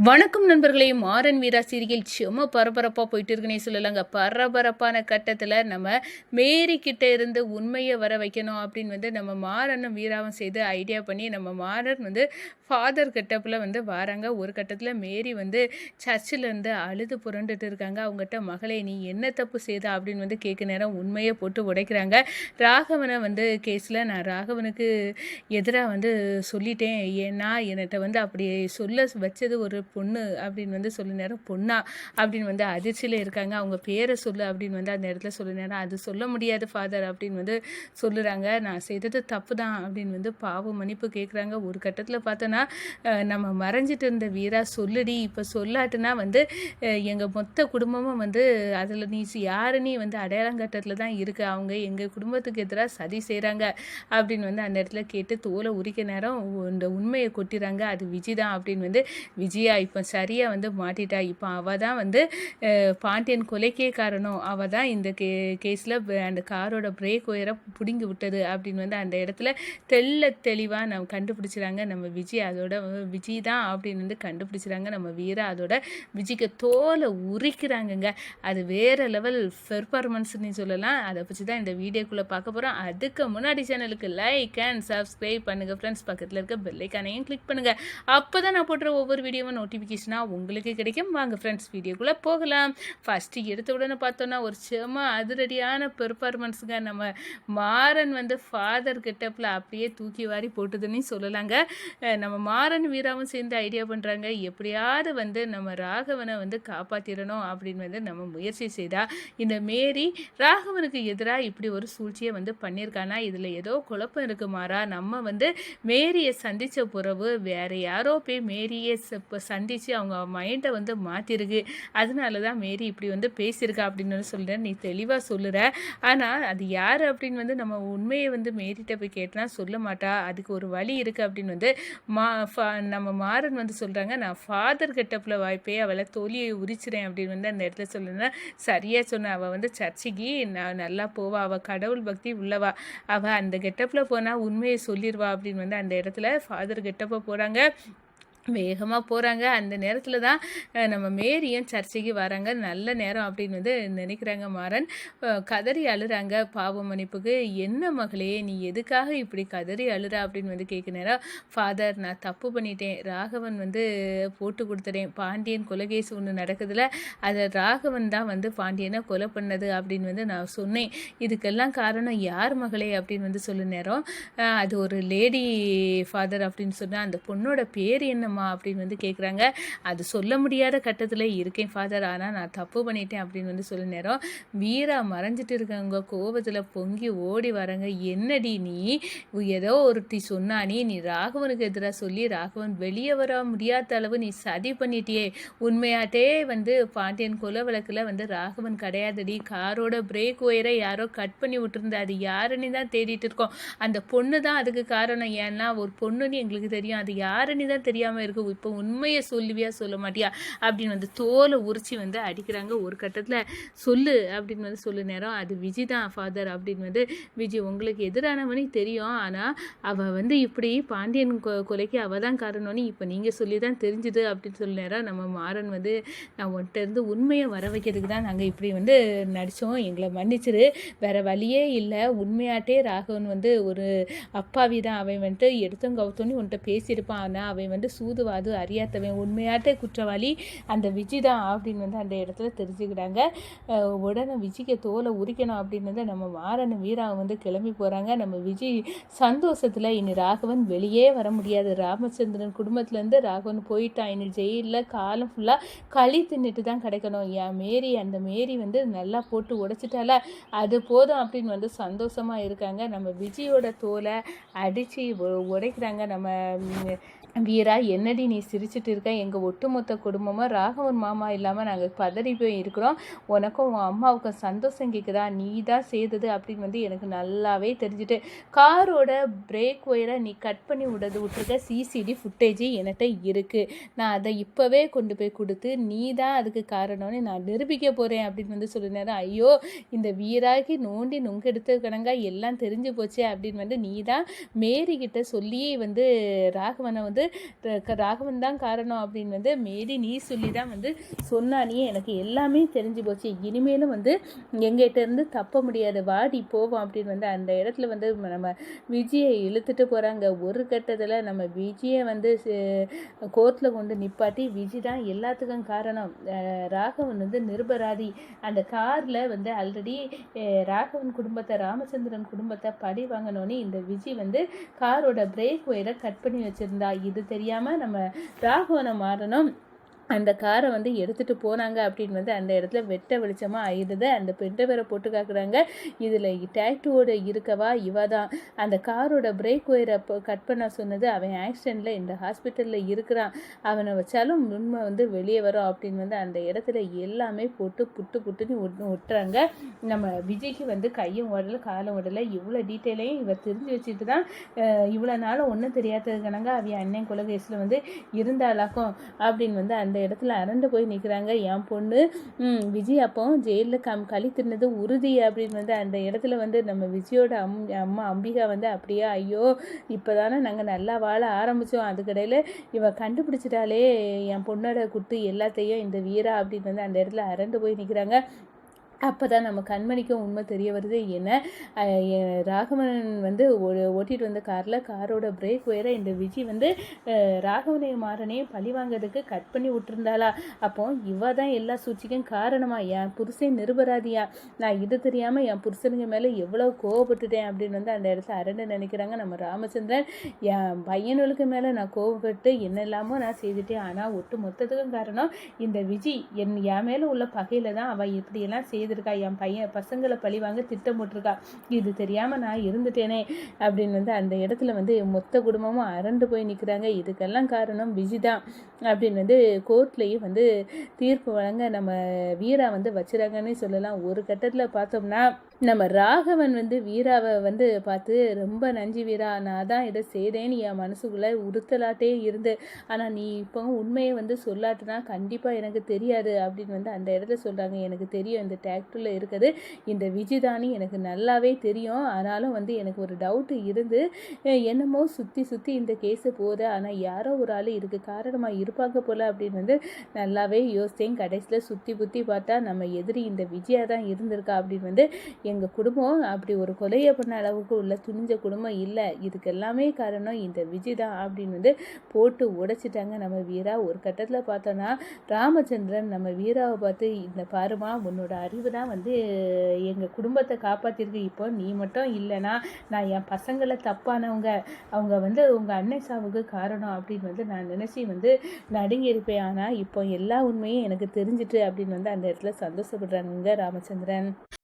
வணக்கம் நண்பர்களே. மாறன் வீரா சீரியல் சும்மா பரபரப்பாக போயிட்டு இருக்குன்னே சொல்லலாங்க. பரபரப்பான கட்டத்தில் நம்ம மேரி கிட்ட இருந்து உண்மையை வர வைக்கணும் அப்படின்னு நம்ம மாறனும் வீராவும் செய்து ஐடியா பண்ணி நம்ம மாறன் ஃபாதர் கெட்டப்பில் வராங்க. ஒரு கட்டத்தில் மேரி சர்ச்சில் இருந்து அழுது புரண்டுட்டு இருக்காங்க. அவங்ககிட்ட மகளே நீ என்ன தப்பு செய்த அப்படின்னு கேட்க நேரம் உண்மையை போட்டு உடைக்கிறாங்க. ராகவனை கேஸில் நான் ராகவனுக்கு எதிராக சொல்லிட்டேன். ஏன்னா என்கிட்ட அப்படி சொல்ல வச்சது ஒரு பொண்ணு அப்படின்னு சொல்ல நேரம் பொண்ணா அப்படின்னு அதிர்ச்சியில் இருக்காங்க. அவங்க பேரை சொல்லு அப்படின்னு அந்த இடத்துல சொல்ல நேரம் அது சொல்ல முடியாது ஃபாதர் அப்படின்னு சொல்லுறாங்க. நான் செய்தது தப்பு தான் அப்படின்னு பாவம் மன்னிப்பு கேட்குறாங்க. ஒரு கட்டத்தில் பார்த்தோன்னா நம்ம மறைஞ்சிட்டு இருந்த வீரா சொல்லுடி, இப்போ சொல்லாட்டுனா எங்கள் மொத்த குடும்பமும் அதில் நீ யாரு நீ அடையாளம் கட்டத்தில் தான் இருக்கு. அவங்க எங்கள் குடும்பத்துக்கு எதிராக சதி செய்கிறாங்க அப்படின்னு அந்த இடத்துல கேட்டு தோலை உரிக்க நேரம் இந்த உண்மையை கொட்டிறாங்க. அது விஜய் தான் அப்படின்னு விஜயா இப்போ சரியாக மாட்டிட்டா. இப்போ அவள் தான் பாண்டியன் கொலைக்கே காரணம். அவள் தான் இந்த கேஸில் அந்த காரோட பிரேக் ஒயரை பிடுங்கி விட்டது அப்படின்னு அந்த இடத்துல தெளிவாக நம்ம கண்டுபிடிச்சிடாங்க. நம்ம விஜய் அதோட விஜய் தான் அப்படின்னு கண்டுபிடிச்சிடாங்க. நம்ம வீரா அதோட விஜய்க்கு தோலை உரிக்கிறாங்கங்க. அது வேறு லெவல் பெர்ஃபார்மன்ஸ்ன்னு சொல்லலாம். அதை பற்றி தான் இந்த வீடியோக்குள்ளே பார்க்க போகிறோம். அதுக்கு முன்னாடி சேனலுக்கு லைக் அண்ட் சப்ஸ்கிரைப் பண்ணுங்கள் ஃப்ரெண்ட்ஸ். பக்கத்தில் இருக்க பெல்லைக்கானையும் கிளிக் பண்ணுங்கள். அப்போ தான் நான் போடுற ஒவ்வொரு வீடியோவும் நோட்டிஃபிகேஷனாக உங்களுக்கு கிடைக்கும். வாங்க ஃப்ரெண்ட்ஸ் வீடியோக்குள்ளே போகலாம். ஃபஸ்ட்டு எடுத்த உடனே பார்த்தோன்னா ஒரு செம அதிரடியான பெர்ஃபார்மன்ஸுங்க. நம்ம மாறன் ஃபாதர் கெட்டப்பில் அப்படியே தூக்கி வாரி போட்டுதுன்னு சொல்லலாங்க. நம்ம மாறன் வீராவும் சேர்ந்து ஐடியா பண்ணுறாங்க. எப்படியாவது நம்ம ராகவனை காப்பாற்றிடணும் அப்படின்னு நம்ம முயற்சி செய்தால் இந்த மேரி ராகவனுக்கு எதிராக இப்படி ஒரு சூழ்ச்சியை பண்ணியிருக்கானா, இதில் ஏதோ குழப்பம் இருக்கு மாறா. நம்ம மேரியை சந்தித்த பிறகு வேறு யாரோ போய் மேரியை சந்தித்து அவங்க மைண்டை மாற்றிருக்கு. அதனால தான் மேரி இப்படி பேசியிருக்கா அப்படின்னு சொல்கிறேன். நீ தெளிவாக சொல்லுற. ஆனால் அது யார் அப்படின்னு நம்ம உண்மையை மேரிட்ட போய் கேட்டனா சொல்ல மாட்டா. அதுக்கு ஒரு வழி இருக்குது அப்படின்னு நம்ம மாறன் சொல்கிறாங்க. நான் ஃபாதர் கெட்டப்பில் வாய்ப்பே அவளை தோழியை உரிச்சிறேன் அப்படின்னு அந்த இடத்துல சொல்லுறேன். சரியாக சொன்ன. அவள் சர்ச்சைக்கு நான் நல்லா போவா. அவள் கடவுள் பக்தி உள்ளவா. அவள் அந்த கெட்டப்பில் போனால் உண்மையை சொல்லிடுவா அப்படின்னு அந்த இடத்துல ஃபாதர் கெட்டப்போ போகிறாங்க. வேகமாக போகிறாங்க. அந்த நேரத்தில் தான் நம்ம மேரியும் சர்ச்சைக்கு வராங்க. நல்ல நேரம் அப்படின்னு நினைக்கிறாங்க. மாறன் கதறி அழுறாங்க பாவம் மன்னிப்புக்கு. என்ன மகளே நீ எதுக்காக இப்படி கதறி அழுற அப்படின்னு கேட்க நேரம் ஃபாதர் நான் தப்பு பண்ணிட்டேன். ராகவன் போட்டு கொடுத்துட்டேன். பாண்டியன் கொலைகேஸ் ஒன்று நடக்குதுல, அதை ராகவன் தான் பாண்டியனை கொலை பண்ணது அப்படின்னு நான் சொன்னேன். இதுக்கெல்லாம் காரணம் யார் மகளே அப்படின்னு சொல்ல நேரம் அது ஒரு லேடி ஃபாதர் அப்படின்னு சொன்னால் அந்த பொண்ணோட பேர் என்னம்மா அப்படின்னு கேட்குறாங்க. அது சொல்ல முடியாத கட்டத்தில் இருக்கேன் ஃபாதர். ஆனால் நான் தப்பு பண்ணிட்டேன் அப்படின்னு சொல்ல நேரம் வீரா மறைஞ்சிட்டு இருக்காங்க. கோபத்தில் பொங்கி ஓடி வராங்க. என்னடி நீ ஏதோ ஒருத்தி சொன்னா நீ ராகவனுக்கு எதிராக சொல்லி ராகவன் வெளியே வர முடியாத அளவு நீ சதி பண்ணிட்டியே. உண்மையாட்டே பாண்டியன் கொலை வழக்கில் ராகவன் கிடையாதுடி. காரோட பிரேக் ஒயரை யாரோ கட் பண்ணி விட்டுருந்தா. அது யாருன்னு தான் தேடிட்டு இருக்கோம். அந்த பொண்ணு தான் அதுக்கு காரணம். ஏன்னா ஒரு பொண்ணுன்னு எங்களுக்கு தெரியும். அது யாருன்னு தான் தெரியாமல் இருக்கு. இப்போ உண்மையை சொல்லுவியா சொல்ல மாட்டியா அப்படின்னு தோலை உரிச்சி அடிக்கிறாங்க. ஒரு கட்டத்தில் சொல்லு அப்படின்னு சொல்லு நேரம் அது விஜய் தான் ஃபாதர் அப்படின்னு விஜய் உங்களுக்கு எதிரானவனே தெரியும். ஆனால் அவள் இப்படி பாண்டியன் கொலைக்கு அவள் தான் காரணம்னு இப்போ நீங்கள் சொல்லி தான் தெரிஞ்சுது அப்படின்னு சொல்ல நேரம் நம்ம மாறன் நான் உன்கிட்ட இருந்து உண்மையை வர வைக்கிறதுக்கு தான் நாங்கள் இப்படி நடித்தோம். எங்களை மன்னிச்சிரு. வேறு வழியே இல்லை. உண்மையாட்டே ராகவன் ஒரு அப்பாவி தான். அவன் எடுத்தவங்க கவுத்தோன்னு உன்கிட்ட பேசியிருப்பான். ஆனால் அவன் சூதுவாது அறியாதவன். உண்மையாட்டே குற்றவாளி அந்த விஜய் தான் அப்படின்னு அந்த இடத்துல தெரிஞ்சுக்கிட்டாங்க. உடனே விஜய்க்கு தோலை உரிக்கணும் அப்படின்னு நம்ம மாறன் வீரா கிளம்பி போகிறாங்க. நம்ம விஜய் சந்தோஷத்தில் இனி ராகவன் வெளியே வர முடியாது. ராமச்சந்திரன் குடும்பத்துலேருந்து ராகவன் போயிட்டான். இனி ஜெயிலில் காலம் ஃபுல்லாக களி தின்னுட்டு தான் கிடைக்கணும். என் மேரி அந்த மேரி நல்லா போட்டு உடைச்சிட்டால அது போதும் அப்படின்னு சந்தோஷமாக இருக்காங்க. நம்ம விஜயோட தோலை அடித்து உடைக்கிறாங்க. நம்ம வீரா என்னடி நீ சிரிச்சிட்டு இருக்க. எங்கள் ஒட்டுமொத்த குடும்பமாக ராகவன் மாமா இல்லாமல் நாங்கள் பதறி போய் இருக்கிறோம். உனக்கும் உன் அம்மாவுக்கும் சந்தோஷம் கேட்குதா. நீ தான் செய்தது அப்படின்னு எனக்கு நல்லாவே தெரிஞ்சுட்டு. காரோட பிரேக் ஒயரை நீ கட் பண்ணி விட்டுருக்க சிசிடி ஃபுட்டேஜ் என்கிட்ட இருக்குது. நான் அதை இப்போவே கொண்டு போய் கொடுத்து நீ தான் அதுக்கு காரணம்னு நான் நிரூபிக்க போகிறேன் அப்படின்னு சொல்லினேன். ஐயோ இந்த வீராகி நோண்டி நுங்கெடுத்து கணங்க எல்லாம் தெரிஞ்சு போச்சே அப்படின்னு நீ தான் மேரி கிட்ட சொல்லி ராகவனை வந்து ராகவன் தான் காரணம் அப்படின்னு வந்து மேரி நீ சொல்லி தான் வந்து சொன்னானியே, எனக்கு எல்லாமே தெரிஞ்சு போச்சு, இனிமேலும் வந்து எங்கிட்ட இருந்து தப்ப முடியாது, வாடி போவோம் அப்படின்னு வந்து அந்த இடத்துல வந்து நம்ம விஜயை இழுத்துட்டு போகிறாங்க. ஒரு கட்டத்தில் நம்ம விஜயை வந்து கோர்ட்டில் கொண்டு நிப்பாட்டி விஜய் தான் எல்லாத்துக்கும் காரணம், ராகவன் வந்து நிரபராதி, அந்த காரில் வந்து ஆல்ரெடி ராகவன் குடும்பத்தை ராமச்சந்திரன் குடும்பத்தை பழி வாங்கினோன்னே இந்த விஜய் வந்து காரோட பிரேக் ஒயரை கட் பண்ணி வச்சுருந்தா. இது தெரியாமல் நம்ம ராகவனை மாறணும், அந்த காரை வந்து எடுத்துகிட்டு போனாங்க அப்படின்னு வந்து அந்த இடத்துல வெட்ட வெளிச்சமாக ஆயிடுது. அந்த பெண்டை வேற போட்டு காக்குறாங்க. இதில் டேட்டூவோட இருக்கவா இவ தான் அந்த காரோட பிரேக் ஒயரை கட் பண்ண சொன்னது, அவன் ஆக்சிடெண்ட்டில் இந்த ஹாஸ்பிட்டலில் இருக்கிறான், அவனை வச்சாலும் உண்மை வந்து வெளியே வரும் அப்படின்னு வந்து அந்த இடத்துல எல்லாமே போட்டு புட்டுன்னு ஒட்டுறாங்க. நம்ம விஜய்க்கு வந்து கையும் ஓடலை காலம் ஓடலை, இவ்வளோ டீட்டெயிலையும் இவர் தெரிஞ்சு வச்சுட்டு தான் இவ்வளோ நாளும் ஒன்றும் தெரியாததுக்கணங்க அவன் அண்ணன் கொலகேஸில் வந்து இருந்தாலாக்கும் அப்படின்னு வந்து அந்த இடத்துல அரண்டு போய் நிற்கிறாங்க. என் பொண்ணு விஜய் அப்போ ஜெயிலில் களி தின்னது உறுதி அப்படின்னு வந்து அந்த இடத்துல வந்து நம்ம விஜயோட அம்மா அம்பிகா வந்து அப்படியே ஐயோ இப்போ தானே நாங்கள் நல்லா வாழ ஆரம்பித்தோம், அதுக்கடையில் இவ கண்டுபிடிச்சிட்டாலே என் பொண்ணோட குட்டு எல்லாத்தையும் இந்த வீரா அப்படின்னு வந்து அந்த இடத்துல அரண்டு போய் நிற்கிறாங்க. அப்போ தான் நம்ம கண்மணிக்கும் உண்மை தெரிய வருது. என்ன ராகவன் வந்து ஓட்டிகிட்டு வந்த காரோட பிரேக் ஒயரை இந்த விஜய் வந்து ராகவனை மாறனையும் பழி வாங்கிறதுக்கு கட் பண்ணி விட்டுருந்தாளா? அப்போ இவ தான் எல்லா சூழ்ச்சிக்கும் காரணமா? என் புருஷன் நிரபராதியா? நான் இது தெரியாமல் என் புருஷனுங்க மேலே எவ்வளோ கோவப்பட்டுட்டேன் அப்படின்னு வந்து அந்த இடத்துல அரண்டு நினைக்கிறாங்க நம்ம ராமச்சந்திரன். என் பையனுக்கு மேலே நான் கோவப்பட்டு என்னெல்லாமோ நான் செய்துட்டேன், ஆனால் ஒட்டு மொத்தத்துக்கும் காரணம் இந்த விஜய். என் மேலே உள்ள பகையில் தான் அவள் இப்படியெல்லாம் செய்திருக்கா, என் பசங்களை பழி வாங்க திட்டம் போட்டிருக்கா, இது தெரியாமல் நான் இருந்துட்டேனே அப்படின்னு வந்து அந்த இடத்துல வந்து மொத்த குடும்பமும் அரண்டு போய் நிற்கிறாங்க. இதுக்கெல்லாம் காரணம் விஜய் தான் அப்படின்னு வந்து கோர்ட்லேயும் வந்து தீர்ப்பு வழங்க நம்ம வீரா வந்து வச்சுறாங்கன்னு சொல்லலாம். ஒரு கட்டத்தில் பார்த்தோம்னா நம்ம ராகவன் வந்து வீராவை வந்து பார்த்து ரொம்ப நன்றி வீரா, நான் தான் இதை செய்தேன்னு என் மனசுக்குள்ளே உறுத்தலாட்டே இருந்து, ஆனால் நீ இப்போ உண்மையை வந்து சொல்லாட்டுனா கண்டிப்பாக எனக்கு தெரியாது அப்படின்னு வந்து அந்த இடத்துல சொல்கிறாங்க. எனக்கு தெரியும் இந்த டேக்டரில் இருக்குது இந்த விஜிதானி எனக்கு நல்லாவே தெரியும், ஆனாலும் வந்து எனக்கு ஒரு டவுட்டு இருந்து என்னமோ சுற்றி இந்த கேஸு போகுது, ஆனால் யாரோ ஒரு ஆள் இதுக்கு காரணமாக இருப்பாங்க போல் அப்படின்னு வந்து நல்லாவே யோசித்தேன். கடைசியில் சுற்றி பார்த்தா நம்ம எதிரி இந்த விஜயா தான் இருந்திருக்கா அப்படின்னு வந்து எங்கள் குடும்பம் அப்படி ஒரு கொலையை பண்ண அளவுக்கு உள்ள துணிஞ்ச குடும்பம் இல்லை, இதுக்கு எல்லாமே காரணம் இந்த விஜய் தான் அப்படின்னு வந்து போட்டு உடைச்சிட்டாங்க நம்ம வீரா. ஒரு கட்டத்தில் பார்த்தோன்னா ராமச்சந்திரன் நம்ம வீராவை பார்த்து இந்த பாருமா உன்னோட அறிவு தான் வந்து எங்கள் குடும்பத்தை காப்பாற்றிருக்கு, இப்போ நீ மட்டும் இல்லைனா நான் என் பசங்களை தப்பானவங்க, அவங்க வந்து உங்கள் அன்னை சாவுக்கு காரணம் அப்படின்னு வந்து நான் நினச்சி வந்து நடுங்கி இருப்பேன், ஆனால் இப்போ எல்லா உண்மையும் எனக்கு தெரிஞ்சிட்டு அப்படின்னு வந்து அந்த இடத்துல சந்தோஷப்படுறாங்க ராமச்சந்திரன்.